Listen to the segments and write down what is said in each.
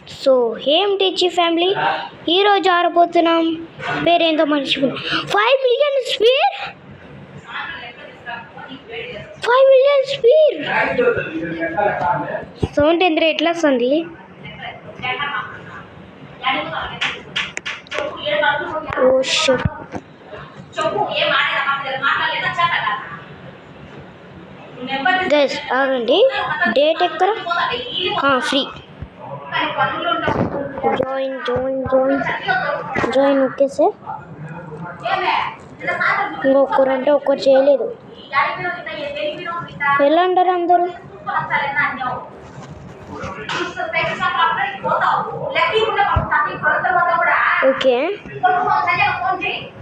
So ఏం టీచీ family ఈరోజు ఆడబోతున్నాం పేరేంతో మర్చిపోయి 5 million sphere 5 million sphere sound ఎంత ఎట్లా వస్తుంది ఓ షిట్ గైస్ ఆగండి డేట్ ఎక్కడ ఫ్రీ జాయిన్ ఓకే సార్ ఇంకొకరంటే ఒక్కరు చేయలేదు ఎలా అంటారు అందరూ ఓకే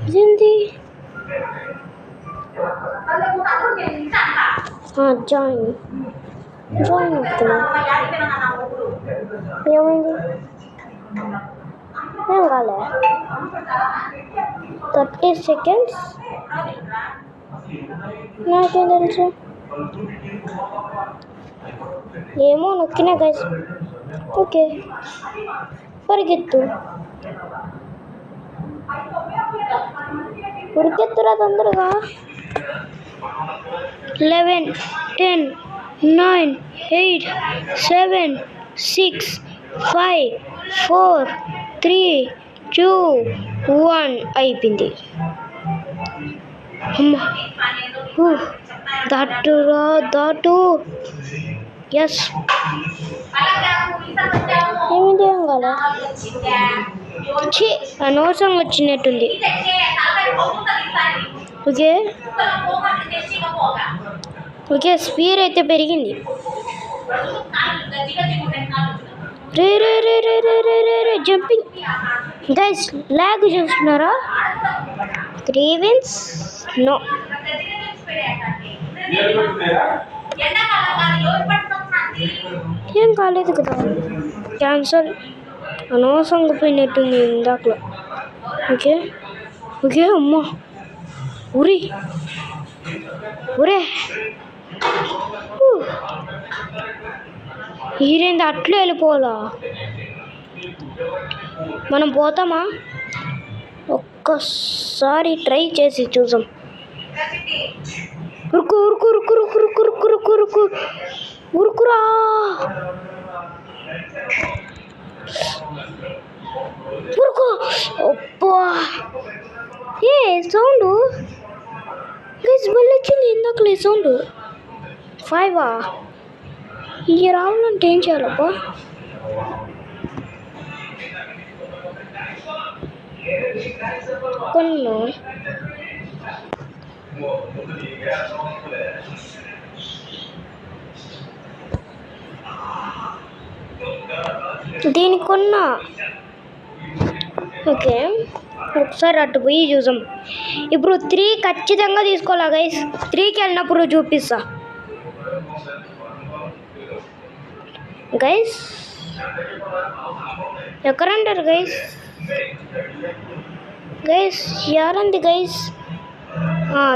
ఇదేంటి జాయిన్ అవుతున్నా ఏమైంది ఏం కాలే 30 seconds నాకేం తెలుసు ఏమో నొక్కినా గైస్ ఓకే పరిగెత్తు ఉరికెత్తురా తొందరగా 11 10 9 8 7 6 5 4 3 2 1 అయిపోయింది దాటు ఎస్ ఏమిటి ఏం కాలే అనవసరం వచ్చినట్టుంది ఓకే ఓకే స్పీడ్ అయితే పెరిగింది రే రే రే రే రే రే రే రే జంపింగ్ గైస్ లాగ్ చూస్తున్నారా 3 wins నో ఏం కాలేదు కదా క్యాన్సల్ అనవసరంగా పోయినట్టుంది ఇందాకలో ఓకే ఓకే అమ్మా ఉరి ఒరే ఈరేంది అట్లా వెళ్ళిపోవాలా మనం పోతామా ఒక్కసారి ట్రై చేసి చూసాం ఉరుకు ఉరుకు ఉరుకు ఉరుకు ఉరుకు ఉరుకు ఉరుకు ఉరుకురా ఉరుకు అబ్బా ఏ సౌండ్ గైస్ మళ్ళీ వచ్చింది ఇందాకలే సౌండ్ 5 ఇది రావాలంటే ఏం చేయాలబ్బా కొన్ను దీనికి కొన్నా ఓకే ఒకసారి అటు పోయి చూసాం ఇప్పుడు 3 ఖచ్చితంగా తీసుకోవాలా గైస్ 3కి వెళ్ళినప్పుడు చూపిస్తా గైస్ ఎక్కడంటారు గైస్ గైస్ ఎవరంది గైస్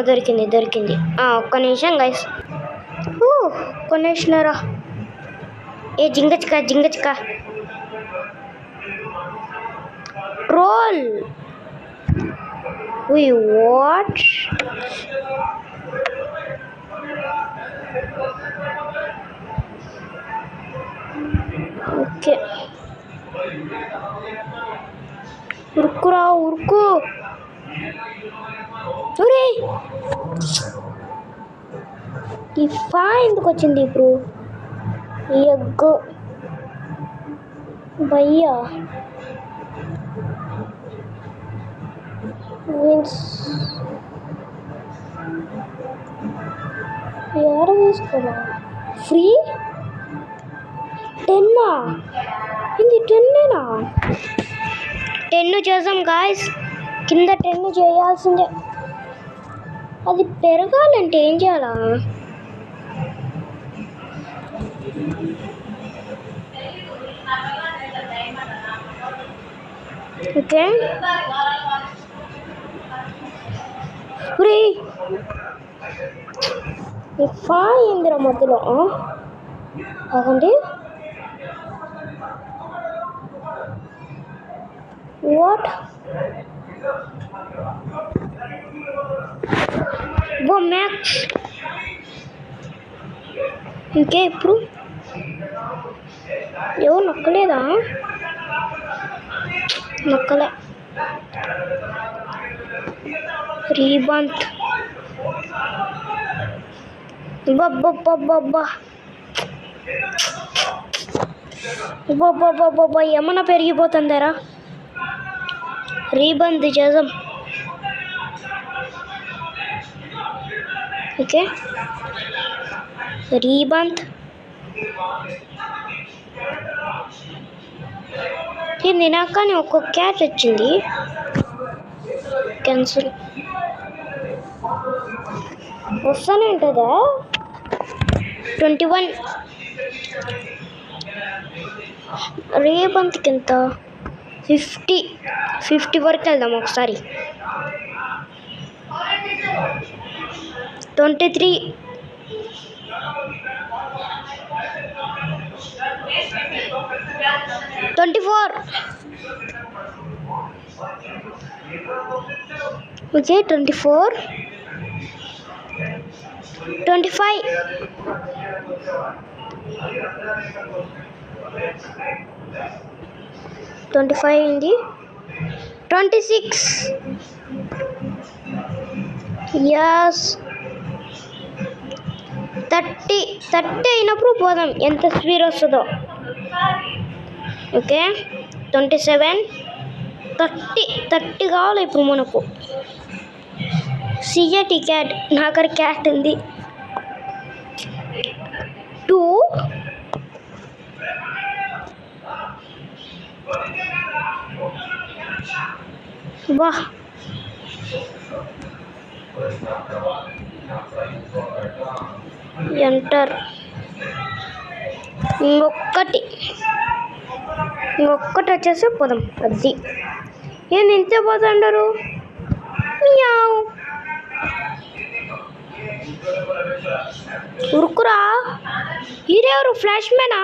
దొరికింది ఒక్క నిమిషం గైస్ కొనేసినారా ఏ జింగచిక ట్రోల్ వాట్ ఓకే ఉరుకురా ఉరుకు ఒరే ఈ ఫా ఎందుకు వచ్చింది ఇప్పుడు ఈ ఎగ్గు భయ్యా మీన్స్ ఏడ తీసుకోవాలా ఫ్రీ 10 ఇది 10 10 చేసాం గాయస్ కింద 10 చేయాల్సిందే అది పెరగాలంటే ఏం చేయాలా ఓకే ఫా ఏందిరా మధ్యలో అవ్వండి వాట్ ఓ మ్యాక్స్. ఇంకే ఇప్పుడు ఎవరు నొక్కలేదా? నొక్కలే. రీబంత్. బాబ్బా ఏమన్నా పెరిగిపోతుందారా? రీబంత్ చేద్దాం. ఓకే రీబంత్. ఇది నాకు కానీ ఒక్కొక్క క్యాచ్ వచ్చింది. క్యాన్సిల్ వస్తూనే ఉంటుందా? 21 రేబంత్కి ఎంత? 50 వరకు వెళ్దాం ఒకసారి. 23 24 ఓకే 24 25 అయింది. 26 yes 30 అయినప్పుడు పోదాం ఎంత స్పీడ్ వస్తుందో. ఓకే 27 30 కావాలి ఇప్పుడు మనకు. సిఎటి క్యాట్ నాకర్ క్యాట్ ఉంది. 2 వా ఎంటర్. ఇంకొకటి వచ్చేసి పోదాం. అది ఏం ఇంతే పోతాండారు? ఉరుకురా. ఈరెవరు? ఫ్లాష్ మ్యానా?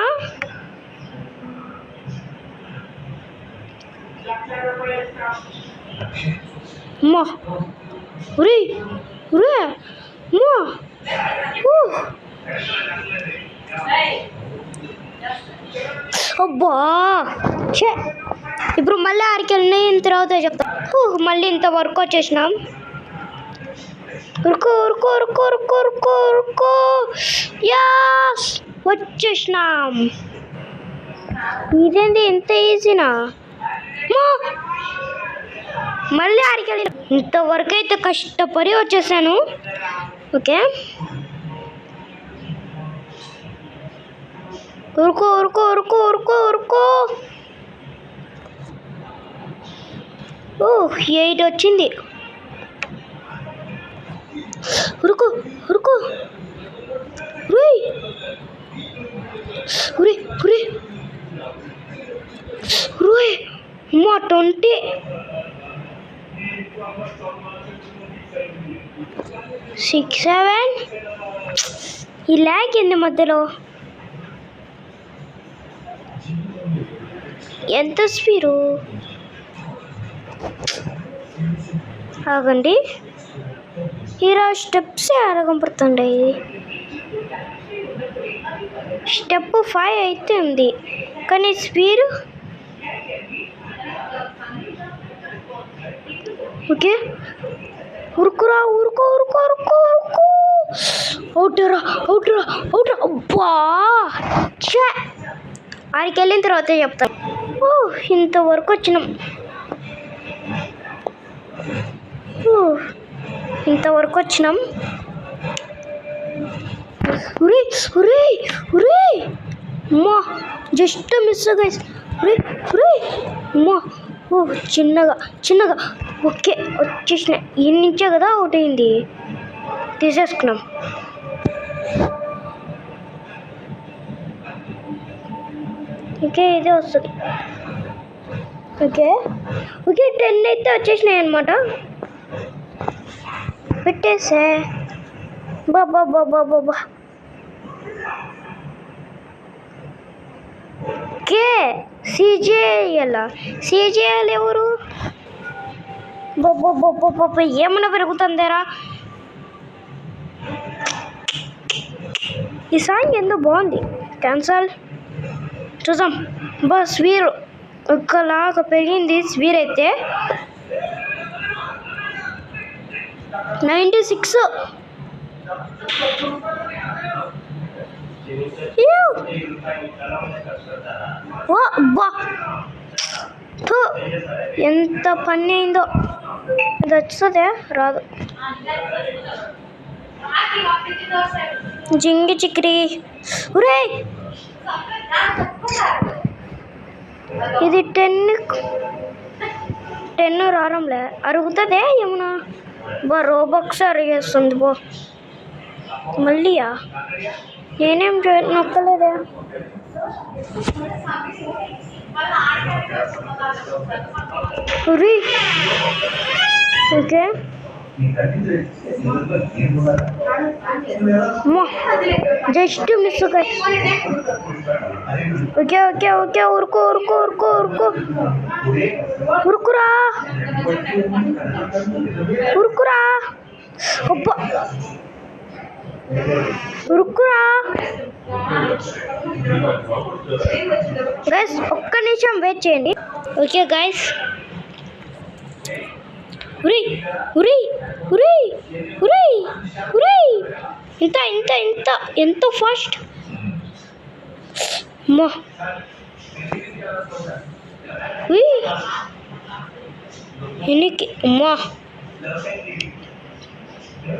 అమ్మా ఉరే అమ్మా. అబ్బా ఇప్పుడు మళ్ళీ ఆడికి వెళ్ళిన తర్వాత చెప్తా. మళ్ళీ ఇంత వర్క్ వచ్చేసినాం. ఉరుకో యాస్ వచ్చేసినాం. ఇదేంటి ఇంత ఈజీనా? మళ్ళీ ఆడికి వెళ్ళిన. ఇంతవరకు అయితే కష్టపడి వచ్చేసాను. ఓకే ఉరుకో. 8 వచ్చింది. ఉరుకో మా 20 6 7 ఈ ల్యాగ్ ఏంది మధ్యలో? ఎంత స్పీడు? ఆగండి. Hero steps కనపడుతుండే. స్టెప్ 5 అయితే ఉంది కానీ స్పీడ్ ఓకే. ఉరుకురా. అవుటరా. అబ్బా ఆడికి వెళ్ళిన తర్వాత చెప్తాను. ఇంతవరకు వచ్చినాం. ఉరే అమ్మా జస్ట్ మిస్ గైస్. అమ్మా చిన్నగా ఓకే వచ్చేసిన. ఈ నుంచే కదా అవుట్ అయింది. తీసేసుకున్నాం. ఓకే ఇదే వస్తుంది. ఓకే 10 అయితే వచ్చేసినాయి అన్నమాట. పెట్టేసే బాబా ఓకే సిజేఎల్ ఎవరు? ఏమన్నా పెరుగుతుందేరా? ఈ సాంగ్ ఎంతో బాగుంది. క్యాన్సల్ చూసాం. స్వీర్ ఒకలాగా పెరిగింది. స్వీర్ అయితే 96. ఎంత పని అయిందో. ఇది వస్తుందే రాదు. జింగి చిక్రీ ఒరే ఇది 10 రారంలే. అరుగుతుందే ఏమన్నా? రోబక్స్ అరిగేస్తుంది. మళ్ళీయా? నేనేం నొక్కలేదే. Okay just miss. ఓకే ఉరుకురా. అబ్బా ఉరుకురా గైస్. ఒక్క నిమిషం వెయిట్ చేయండి. Okay guys. ఇంత ఎంత ఫాస్ట్. అమ్మా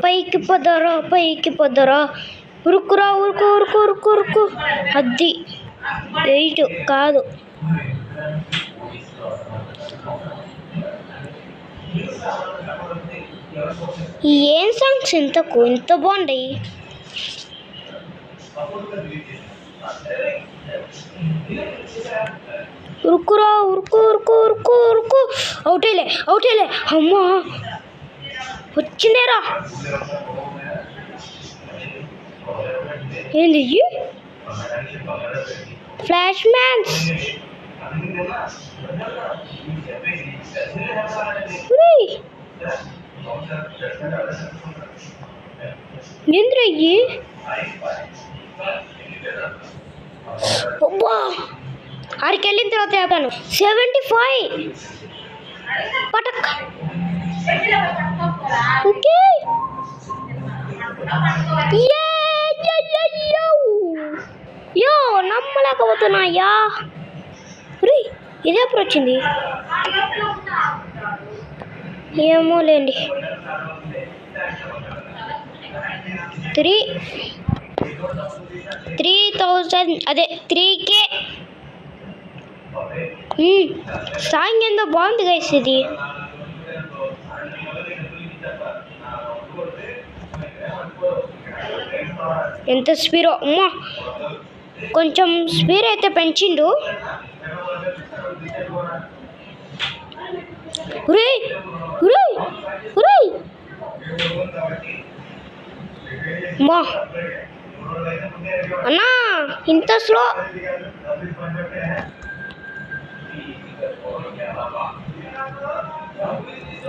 పైకి పొదరా. ఉరుకురా. అది 8 కాదు. ఏం సాంగ్స్ ఇంత బాగుంటాయి. ఉరుకురా. అవుటేలే. అమ్మా వచ్చిందేరా. ఏంది ఫ్లాష్ మ్యాన్స్? ఏంద్రయ్యి? ఆడికి వెళ్ళిన తర్వాత చెప్పాను. 75 పటక్. ఓకే యో నమ్మలేకపోతున్నాయా. ఇది ఎప్పుడు వచ్చింది ఏమో లేండి. 3000 అదే 3K. సాంగ్ ఎంతో బాగుంది గైస్. ఇది ఎంత స్పీరో. అమ్మా కొంచెం స్పీడ్ అయితే పెంచిండు. అమ్మా అన్నా ఇంత స్లో.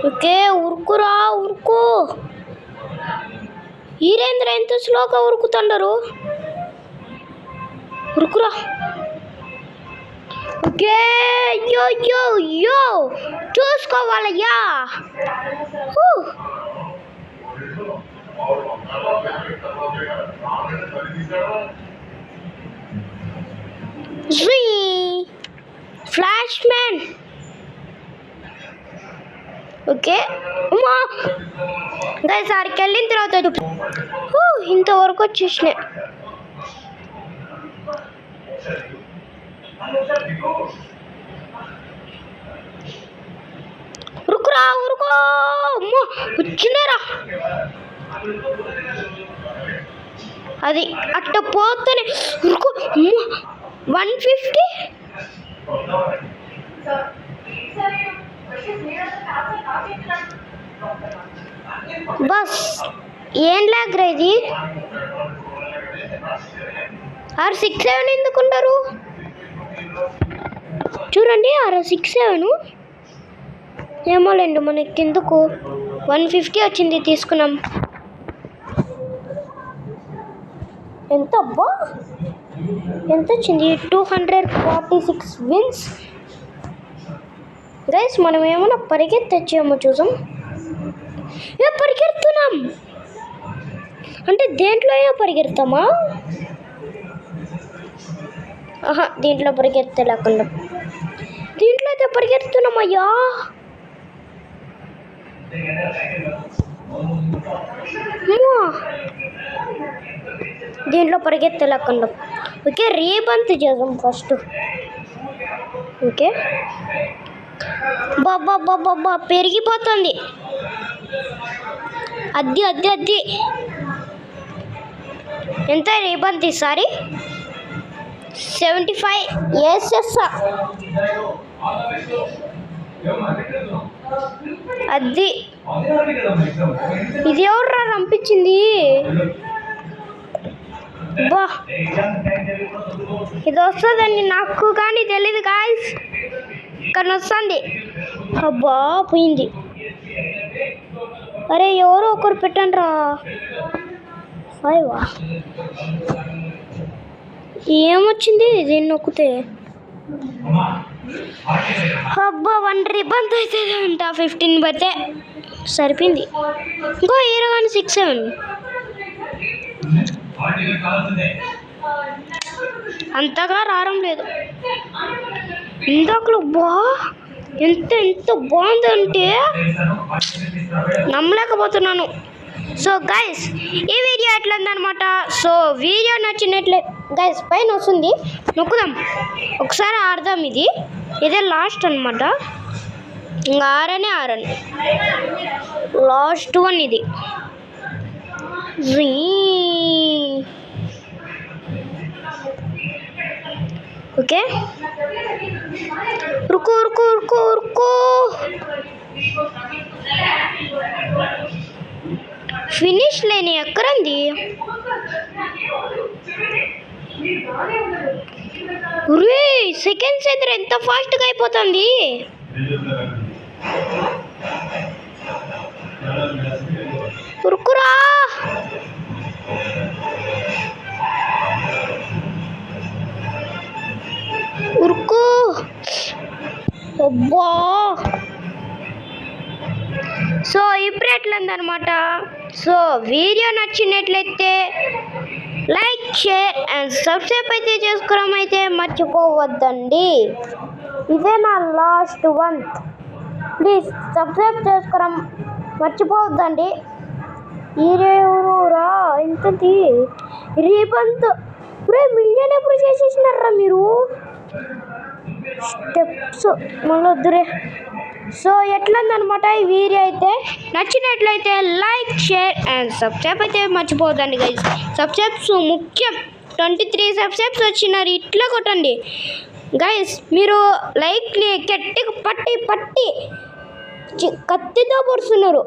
ఓకే ఉరుకురా. ఈరేంద్ర ఎంత స్లోగా ఉరుకుతుండరు. ఉరుకురా. ఓకే యో చూసుకోవాలయ్యా. Flash man. ఓకే అమ్మా గైస్ ఆడికి వెళ్ళిన తర్వాత ఇంతవరకు వచ్చేసినాయి. ఉరుకురా. అమ్మా వచ్చిందేరా. అది అట్ట పోతేనే ఉరుకు. 150. బస్ ఏం లాగ్రా ఇది. R67 ఎందుకుంటారు? చూడండి 667 ఏమోలేండి మనకి ఎందుకు 150 వచ్చింది తీసుకున్నాం. ఎంత అబ్బా ఎంత వచ్చింది 246 విన్స్. గైస్ మనం ఏమైనా పరిగెత్తచ్చేమో చూసాం. పరిగెడుతున్నాం అంటే దేంట్లో అయినా పరిగెడతామా? దీంట్లో పరిగెత్తే లేకుండా దీంట్లో అయితే పరిగెడుతున్నామయ్యా. దీంట్లో పరిగెత్తే లేకుండా ఓకే రీబంత్ చేద్దాం ఫస్ట్. ఓకే బాబా పెరిగిపోతుంది. అద్ది ఎంత రీబంత్ ఈసారి 75 వేసేస్తా. అది ఇది ఎవర్రా రంపించింది? బా ఇది వస్తుందని నాకు కానీ తెలీదు గాయ్స్. ఇక్కడ వస్తుంది. అబ్బా పోయింది. అరే ఎవరో ఒకరు పెట్టండి రా. 5 ఏమొచ్చింది దీన్ని నొక్కితే? అబ్బా 1 రిబంత్ అవుతుంది అంట. 15 పడితే సరిపోయింది. ఇంకో హీరో కానీ 67 అంతగా రావడం లేదు. ఇందాకలో ఎంత బాగుందంటే నమ్మలేకపోతున్నాను. సో గైస్ ఈ వీడియో ఎట్లుందనమాట. సో వీడియో నచ్చినట్లే గైస్ పైన వస్తుంది నొక్కుదాం ఒకసారి ఆడదాం. ఇదే లాస్ట్ అనమాట. ఇంకా ఆరనే లాస్ట్ 1 ఇది. ఓకే ఉరుకో ఫినిష్ లేని ఎక్కడంది? సెకండ్స్ అయితే ఎంత ఫాస్ట్గా అయిపోతుంది. ఉరుకురా ఉరుకు. అబ్బా సో ఇప్పుడు ఎట్లుందనమాట. సో వీడియో నచ్చినట్లయితే లైక్ షేర్ అండ్ సబ్స్క్రైబ్ అయితే చేసుకోవడం అయితే మర్చిపోవద్దండి. ఇదే నా లాస్ట్ 1. ప్లీజ్ సబ్స్క్రైబ్ చేసుకోవడం మర్చిపోవద్దండి. ఈరేవురా ఇంతది రీబంత్ మిలియన్ ఎప్పుడు చేసేసినారా మీరు? స్టెప్స్ మళ్ళీ వద్దురే. సో ఎట్లుందనమాట ఈ వీడియో అయితే. నచ్చినట్లయితే లైక్ షేర్ అండ్ సబ్స్క్రైబ్ అయితే మర్చిపోవద్దండి గైస్. సబ్స్క్రైబ్స్ ముఖ్యం. 23 సబ్స్క్రైబ్స్ వచ్చినారు. ఇట్లా కొట్టండి గైస్. మీరు లైక్ని గట్టిగా పట్టి కత్తితో పొడుస్తున్నారు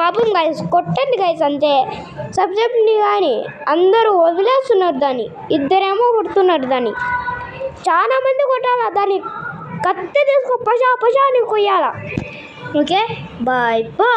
పాపం గైస్. కొట్టండి గైస్ అంతే. సబ్స్క్రైబ్ని కానీ అందరూ వదిలేస్తున్నారు దాన్ని. ఇద్దరేమో కొడుతున్నారు దాన్ని. చాలా మంది కొట్టాలా దాన్ని. కత్తి తీసుకో పషా అని కొయ్యాలా. Okay bye.